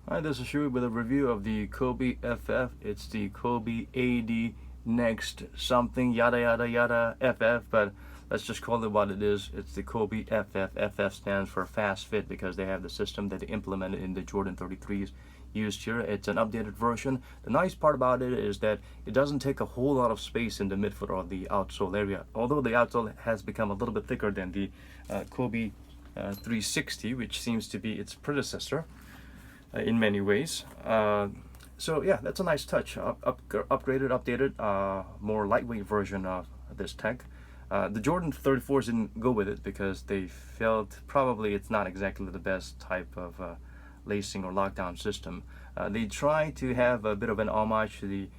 Hi, this is Shui with a review of the Kobe FF. It's the Kobe AD Next something yada yada yada FF, but let's just call it what it is. It's the Kobe FF. FF stands for Fast Fit because they have the system that they implemented in the Jordan 33s used here. It's an updated version. The nice part about it is that it doesn't take a whole lot of space in the midfoot or the outsole area. Although the outsole has become a little bit thicker than the Kobe 360, which seems to be its predecessor in many ways. So yeah, that's a nice touch. Upgraded, updated, more lightweight version of this tech. The Jordan 34s didn't go with it because they felt probably it's not exactly the best type of lacing or lockdown system. They try to have a bit of an homage to the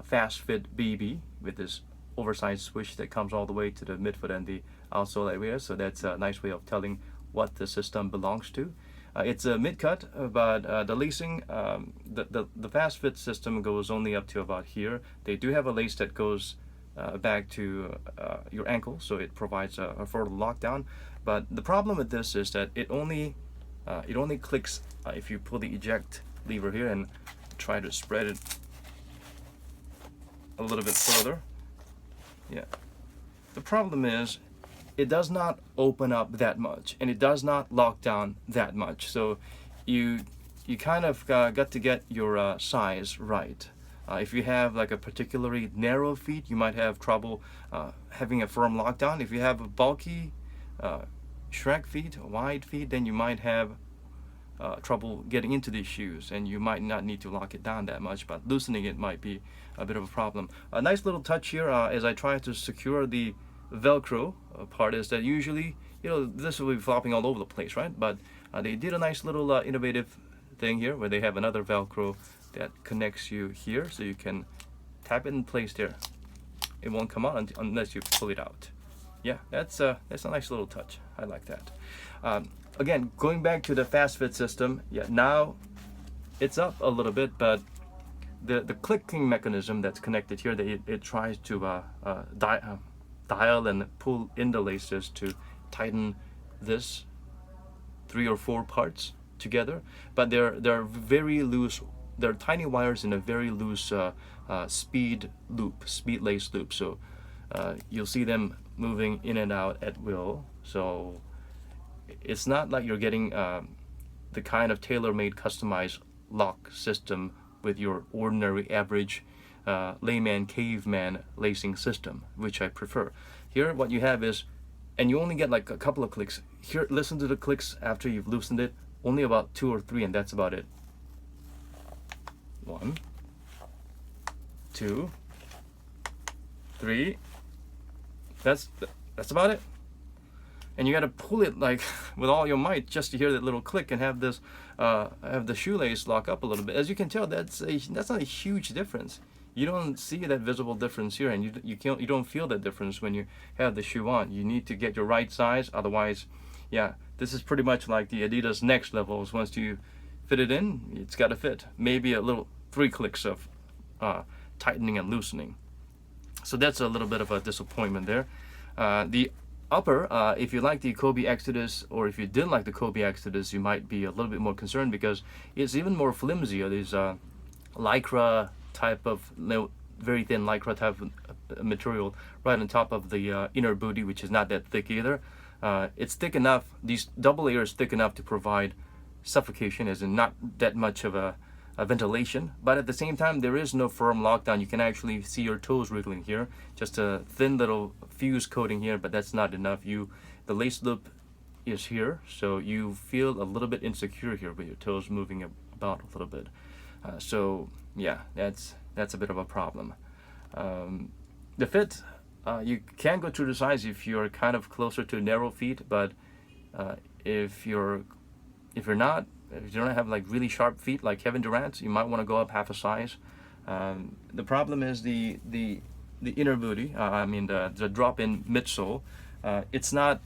Fast Fit BB with this oversized switch that comes all the way to the midfoot and the outsole area. So that's a nice way of telling what the system belongs to. It's a mid-cut, but the lacing, the fast fit system goes only up to about here. They do have a lace that goes back to your ankle, so it provides a further lockdown. But the problem with this is that it only clicks if you pull the eject lever here and try to spread it a little bit further. Yeah. The problem is it does not open up that much and it does not lock down that much, so you kind of got to get your size right. If you have like a particularly narrow feet, you might have trouble having a firm lockdown. If you have a bulky Shrek feet, wide feet, then you might have trouble getting into these shoes and you might not need to lock it down that much, but loosening it might be a bit of a problem. A nice little touch here as I try to secure the Velcro part is that usually, this will be flopping all over the place, right? But they did a nice little innovative thing here where they have another Velcro that connects you here, so you can tap it in place there. It won't come out unless you pull it out. Yeah, that's a nice little touch. I like that. Again, going back to the fast fit system, yeah, now it's up a little bit, but the clicking mechanism that's connected here, that it tries to dial and pull in the laces to tighten this 3 or 4 parts together, but they're very loose. They're tiny wires in a very loose speed lace loop. So you'll see them moving in and out at will. So it's not like you're getting the kind of tailor-made customized lock system with your ordinary average layman caveman lacing system, which I prefer. Here what you have is, and you only get like a couple of clicks here. Listen to the clicks after you've loosened it, only about 2 or 3, and that's about it. 1, 2, 3. That's about it. And you got to pull it like with all your might just to hear that little click and have this have the shoelace lock up a little bit. As you can tell, that's not a huge difference. You don't see that visible difference here, and you don't feel that difference when you have the shoe on. You need to get your right size, otherwise, yeah, this is pretty much like the Adidas Next levels. Once you fit it in, it's got to fit. Maybe a little 3 clicks of tightening and loosening. So that's a little bit of a disappointment there. The upper, if you like the Kobe Exodus, or if you didn't like the Kobe Exodus, you might be a little bit more concerned because it's even more flimsy. There's lycra type of, very thin lycra type of material right on top of the inner booty, which is not that thick either. It's thick enough, these double layers thick enough to provide suffocation, as in not that much of a ventilation, but at the same time there is no firm lockdown. You can actually see your toes wriggling here, just a thin little fuse coating here, but that's not enough. The lace loop is here, so you feel a little bit insecure here with your toes moving about a little bit. So yeah, that's a bit of a problem. The fit, you can go through the size if you're kind of closer to narrow feet, but if you don't have like really sharp feet like Kevin Durant, you might want to go up half a size. The problem is the inner booty. I mean the drop-in midsole. It's not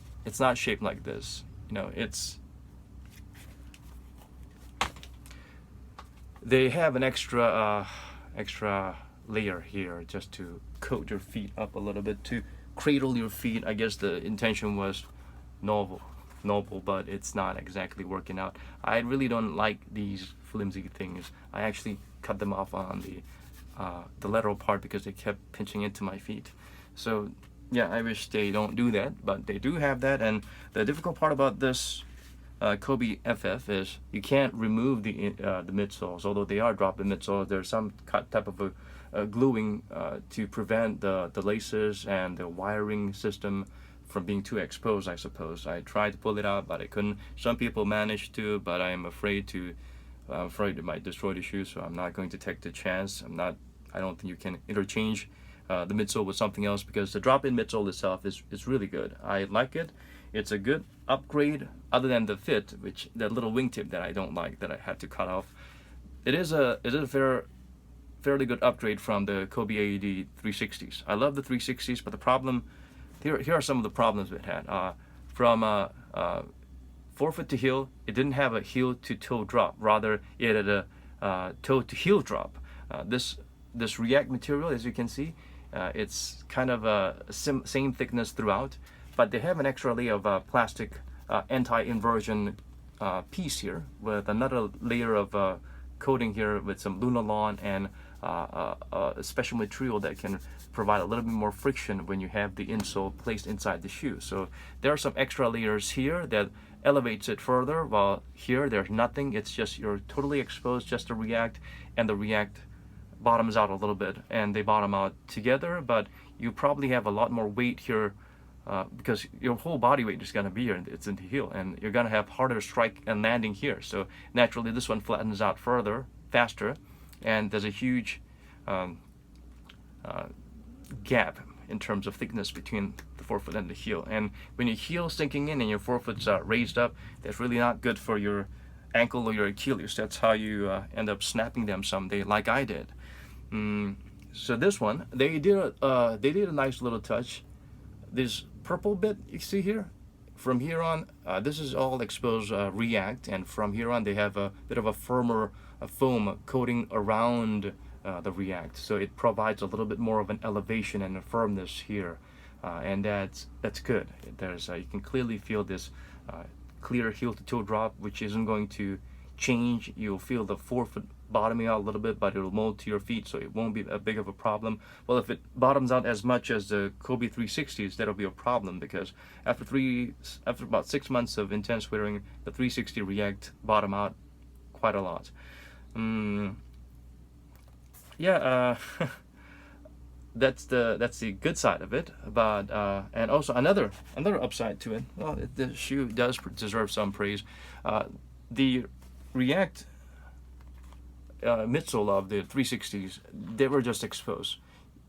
shaped like this. They have an extra layer here just to coat your feet up a little bit, to cradle your feet. I guess the intention was novel. noble, but it's not exactly working out. I really don't like these flimsy things. I actually cut them off on the lateral part because they kept pinching into my feet. So yeah, I wish they don't do that, but they do have that. And the difficult part about this Kobe FF is you can't remove the midsoles, although they are drop-in midsoles. There's some type of a gluing to prevent the laces and the wiring system from being too exposed, I suppose. I tried to pull it out, but I couldn't. Some people managed to, but I'm afraid it might destroy the shoe, so I'm not going to take the chance. I don't think you can interchange the midsole with something else, because the drop-in midsole itself is really good. I like it. It's a good upgrade, other than the fit, which that little wingtip that I don't like, that I had to cut off. It is a fairly good upgrade from the Kobe AED 360s. I love the 360s, but the problem here are some of the problems it had. From forefoot to heel, it didn't have a heel to toe drop. Rather, it had a toe to heel drop. This React material, as you can see, it's kind of same thickness throughout, but they have an extra layer of plastic anti-inversion piece here, with another layer of coating here with some Lunarlon and a special material that can provide a little bit more friction when you have the insole placed inside the shoe. So there are some extra layers here that elevates it further, while here there's nothing. It's just you're totally exposed just to React, and the React bottoms out a little bit, and they bottom out together, but you probably have a lot more weight here because your whole body weight is going to be here. It's in the heel, and you're going to have harder strike and landing here. So naturally this one flattens out further, faster, and there's a huge gap in terms of thickness between the forefoot and the heel. And when your heel's sinking in and your forefoot's raised up, that's really not good for your ankle or your Achilles. That's how you end up snapping them someday, like I did. So this one, they did a nice little touch. This purple bit you see here, from here on, this is all exposed React, and from here on they have a bit of a firmer foam coating around the React, so it provides a little bit more of an elevation and a firmness here, and that's good. There's you can clearly feel this clear heel to toe drop, which isn't going to change. You'll feel the forefoot bottoming out a little bit, but it'll mold to your feet, so it won't be a big of a problem. Well, if it bottoms out as much as the Kobe 360s, that'll be a problem, because after about 6 months of intense wearing, the 360 React bottom out quite a lot. That's the good side of it, but and also another upside to it. Well, the shoe does deserve some praise. The React midsole of the 360s, they were just exposed.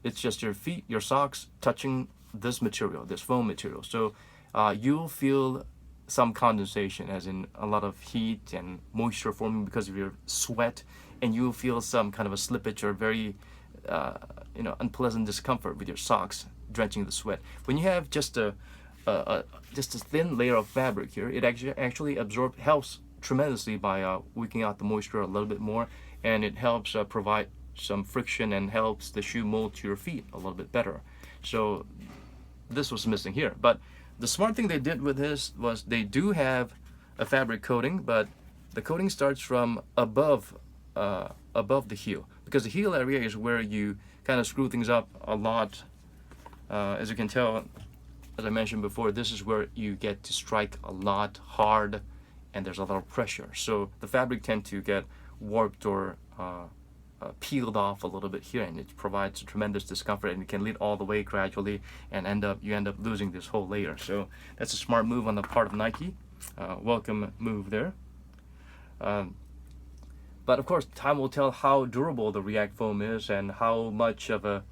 It's just your feet, your socks touching this material, this foam material. So you'll feel some condensation, as in a lot of heat and moisture forming because of your sweat, and you'll feel some kind of a slippage or very unpleasant discomfort with your socks drenching the sweat. When you have just a thin layer of fabric here, it actually helps tremendously by wicking out the moisture a little bit more, and it helps provide some friction and helps the shoe mold to your feet a little bit better. So this was missing here, but the smart thing they did with this was they do have a fabric coating, but the coating starts from above the heel, because the heel area is where you kind of screw things up a lot. As you can tell, as I mentioned before, this is where you get to strike a lot hard, and there's a lot of pressure. So the fabric tends to get warped or peeled off a little bit here, and it provides a tremendous discomfort, and it can lead all the way gradually, and you end up losing this whole layer. So that's a smart move on the part of Nike. Welcome move there. But of course, time will tell how durable the React foam is and how much of a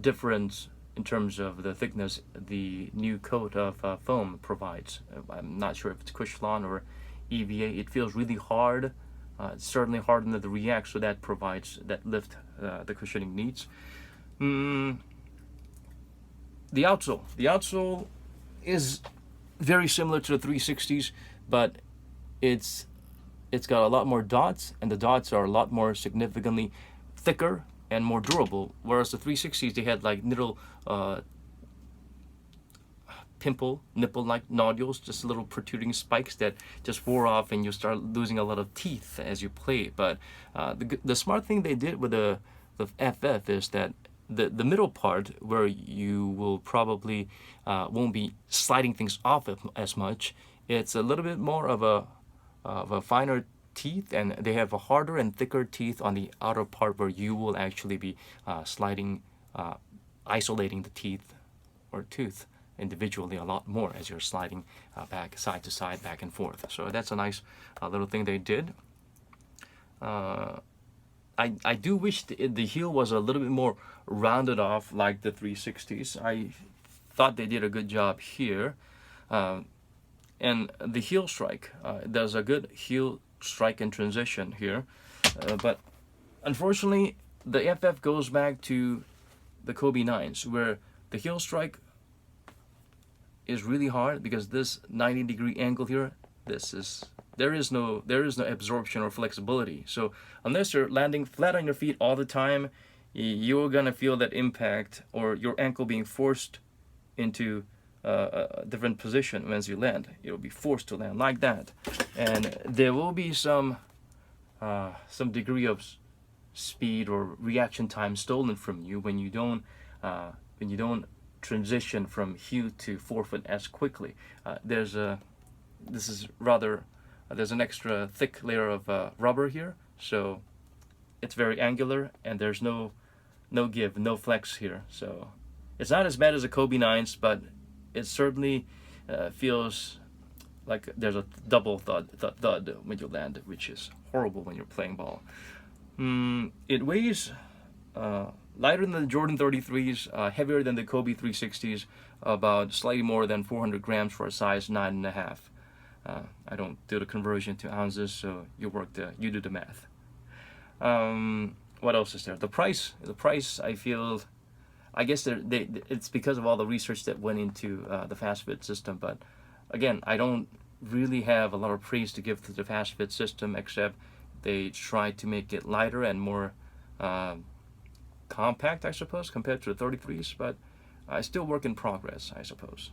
difference in terms of the thickness the new coat of foam provides. I'm not sure if it's Cushlon or EVA. It feels really hard. It's certainly harder than the React, so that provides that lift the cushioning needs. The outsole is very similar to the 360s, but it's got a lot more dots, and the dots are a lot more significantly thicker and more durable, whereas the 360s, they had like little pimple, nipple-like nodules, just little protruding spikes that just wore off, and you start losing a lot of teeth as you play. But the smart thing they did with the FF is that the middle part, where you will probably won't be sliding things off as much, it's a little bit more of a finer teeth, and they have a harder and thicker teeth on the outer part, where you will actually be sliding, isolating the teeth or tooth individually a lot more as you're sliding back side to side, back and forth. So that's a nice little thing they did. I do wish the heel was a little bit more rounded off like the 360s. I thought they did a good job here. And the heel strike, there's a good heel strike and transition here. But unfortunately, the FF goes back to the Kobe 9s, where the heel strike is really hard because this 90-degree angle here, there is no absorption or flexibility. So unless you're landing flat on your feet all the time, you're gonna feel that impact, or your ankle being forced into a different position. Once you land, it'll be forced to land like that, and there will be some degree of speed or reaction time stolen from you when you don't transition from heel to forefoot as quickly. There's an extra thick layer of rubber here, so it's very angular, and there's no give, no flex here. So it's not as bad as the Kobe 9s, but it certainly feels like there's a double thud when you land, which is horrible when you're playing ball. It weighs lighter than the Jordan 33s, heavier than the Kobe 360s, about slightly more than 400 grams for a size 9.5. I don't do the conversion to ounces, so you do the math. What else is there? The price, I guess it's because of all the research that went into the FastFit system. But again, I don't really have a lot of praise to give to the FastFit system, except they tried to make it lighter and more compact, I suppose, compared to the 33s. But still work in progress, I suppose.